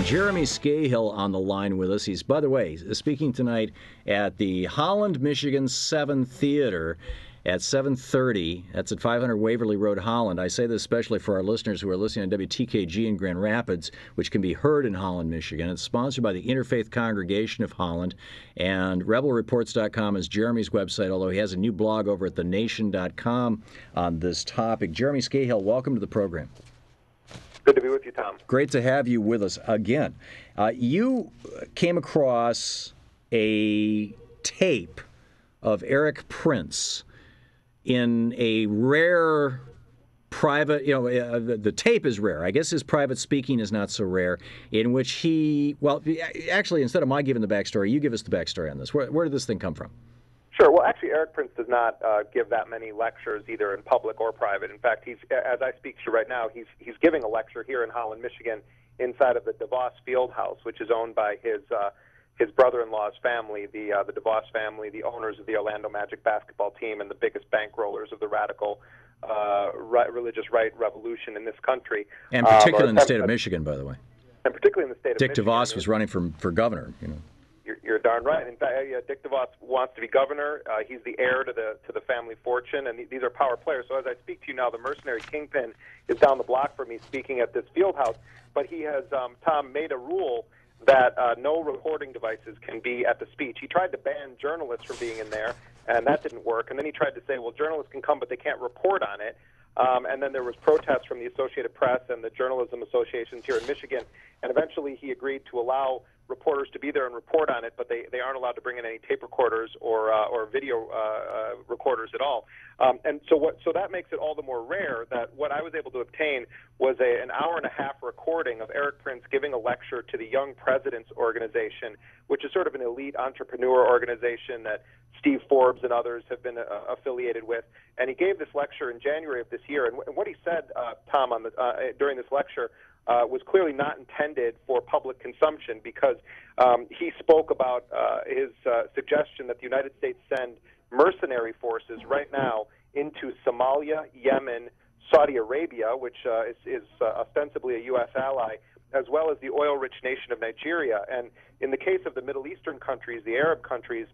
Jeremy Scahill on the line with us. He's, by the way, speaking tonight at the Holland, Michigan 7 Theater at 7:30. That's at 500 Waverly Road, Holland. I say this especially for our listeners who are listening to WTKG in Grand Rapids, which can be heard in Holland, Michigan. It's sponsored by the Interfaith Congregation of Holland, and rebelreports.com is Jeremy's website, although he has a new blog over at thenation.com on this topic. Jeremy Scahill, welcome to the program. Good to be with you, Tom. Great to have you with us again. You came across a tape of Erik Prince in a rare private, the tape is rare. I guess his private speaking is not so rare, in which he, well, actually, instead of my giving the backstory, you give us the backstory on this. Where did this thing come from? Sure. Well, actually, Erik Prince does not give that many lectures, either in public or private. In fact, he's, as I speak to you right now, he's giving a lecture here in Holland, Michigan, inside of the DeVos Field House, which is owned by his brother-in-law's family, the DeVos family, the owners of the Orlando Magic basketball team, and the biggest bankrollers of the radical religious right revolution in this country, and particularly in the state of Michigan, by the way. And particularly in the state of Michigan. Dick DeVos was running for governor, You're darn right. In fact, Dick DeVos wants to be governor. He's the heir to the family fortune, and these are power players. So as I speak to you now, the mercenary kingpin is down the block from me speaking at this field house. But he has, Tom, made a rule that no recording devices can be at the speech. He tried to ban journalists from being in there, and that didn't work. And then he tried to say, well, journalists can come, but they can't report on it. And then there was protests from the Associated Press and the journalism associations here in Michigan. And eventually he agreed to allow reporters to be there and report on it, but they aren't allowed to bring in any tape recorders or video recorders at all. And so that makes it all the more rare that what I was able to obtain was an hour-and-a-half recording of Erik Prince giving a lecture to the Young Presidents Organization, which is sort of an elite entrepreneur organization that Steve Forbes and others have been affiliated with. And he gave this lecture in January of this year. And what he said, Tom, during this lecture was clearly not intended for public consumption, because he spoke about his suggestion that the United States send mercenary forces right now into Somalia, Yemen, Saudi Arabia, which is ostensibly a U.S. ally, as well as the oil-rich nation of Nigeria. And in the case of the Middle Eastern countries, the Arab countries,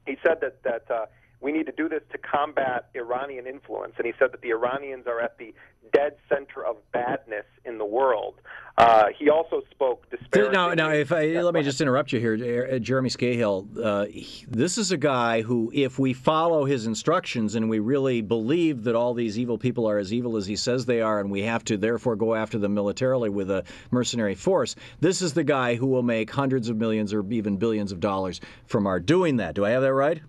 he said that we need to do this to combat Iranian influence. And he said that the Iranians are at the dead center of badness in the world. He also spoke disparagingly. Now, let me just interrupt you here, Jeremy Scahill. This is a guy who, if we follow his instructions and we really believe that all these evil people are as evil as he says they are, and we have to therefore go after them militarily with a mercenary force, this is the guy who will make hundreds of millions or even billions of dollars from our doing that. Do I have that right?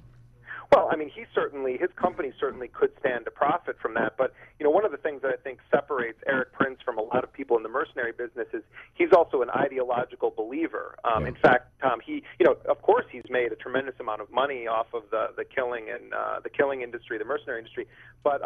Well, I mean, his company certainly could stand to profit from that. But, one of the things that I think separates Erik Prince from a lot of people in the mercenary business is he's also an ideological believer. In fact, Tom, of course he's made a tremendous amount of money off of the killing and the killing industry, the mercenary industry. But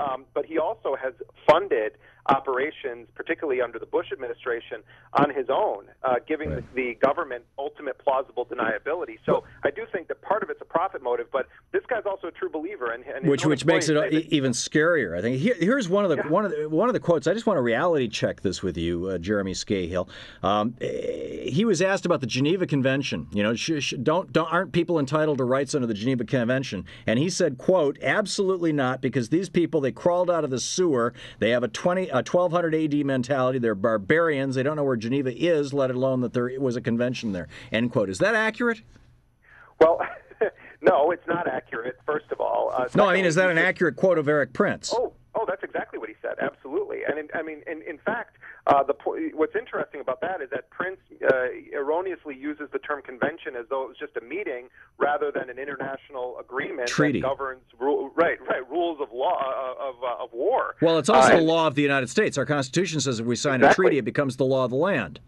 he also has funded operations, particularly under the Bush administration, on his own, giving the government ultimate plausible deniability. So I do think that part of it's a profit motive, but this guy's also a true believer, and which makes it even scarier. I think here's one of the quotes. I just want to reality check this with you, Jeremy Scahill. He was asked about the Geneva Convention. Aren't people entitled to rights under the Geneva Convention? And he said, "quote Absolutely not, because these people, they crawled out of the sewer. They have a 1200 AD mentality. They're barbarians. They don't know where Geneva is, let alone that there was a convention there." End quote. Is that accurate? Well, no, it's not accurate, first of all. No, I mean, is that an accurate quote of Erik Prince? Oh, that's exactly what he said. Absolutely. And in fact, what's interesting about that is that Prince erroneously uses the term convention as though it was just a meeting rather than an international agreement treaty that governs rules of law of war. Well, it's also the law of the United States. Our Constitution says if we sign a treaty, it becomes the law of the land.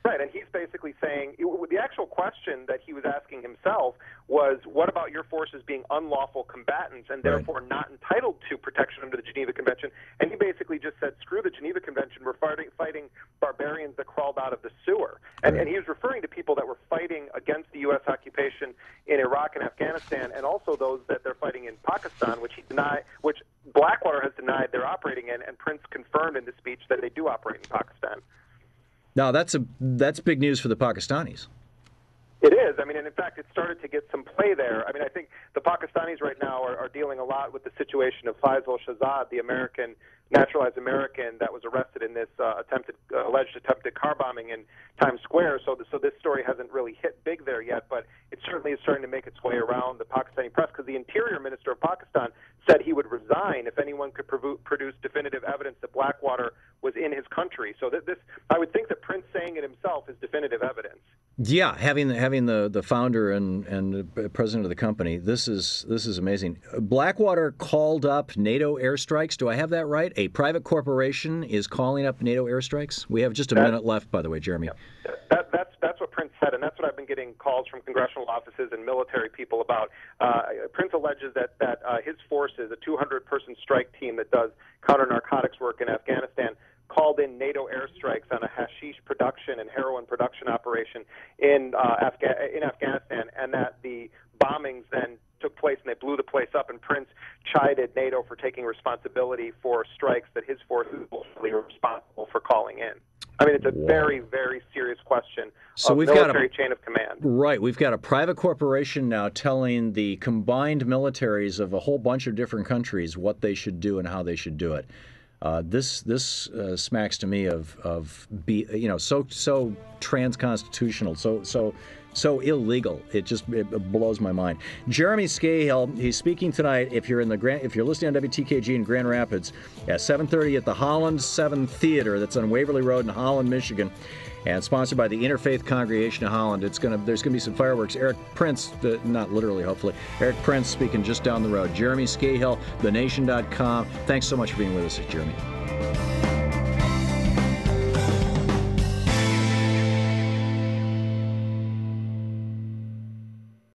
Right, and he's basically saying the actual question that he was asking himself was, what about your forces being unlawful combatants and therefore not entitled to protection under the Geneva Convention? And he basically just said, screw the Geneva Convention, we're fighting barbarians that crawled out of the sewer. And he was referring to people that were fighting against the U.S. occupation in Iraq and Afghanistan, and also those that they're fighting in Pakistan, which Blackwater has denied they're operating in, and Prince confirmed in the speech that they do operate in Pakistan. Now, that's big news for the Pakistanis. It is. I mean, and in fact, it started to get some play there. I mean, I think the Pakistanis right now are dealing a lot with the situation of Faisal Shahzad, the naturalized American that was arrested in this alleged attempted car bombing in Times Square. So this story hasn't really hit big there yet, but it certainly is starting to make its way around the Pakistani press, because the Interior Minister of Pakistan said he would resign if anyone could produce definitive evidence that Blackwater was in his country. So this, I would think that Prince saying it himself is definitive evidence. Yeah, having the founder and the president of the company, this is amazing. Blackwater called up NATO airstrikes. Do I have that right? A private corporation is calling up NATO airstrikes. We have just a minute left, by the way, Jeremy. Yeah, that's what Prince said, and that's what I've been getting calls from congressional offices and military people about. Prince alleges that his forces, a 200-person strike team that does counter-narcotics work in Afghanistan, called in NATO airstrikes on a hashish production and heroin production operation in Afghanistan, and that the bombings then took place and they blew the place up, and Prince chided NATO for taking responsibility for strikes that his forces were responsible for calling in. I mean, it's a very, very serious question of military chain of command. Right. We've got a private corporation now telling the combined militaries of a whole bunch of different countries what they should do and how they should do it. This smacks to me of so trans-constitutional, so illegal. It blows my mind. Jeremy Scahill, he's speaking tonight. If you're listening on WTKG in Grand Rapids at 7:30 at the Holland 7 Theater, that's on Waverly Road in Holland, Michigan, and sponsored by the Interfaith Congregation of Holland. There's going to be some fireworks. Erik Prince, not literally, hopefully. Erik Prince speaking just down the road. Jeremy Scahill, thenation.com. Thanks so much for being with us, Jeremy.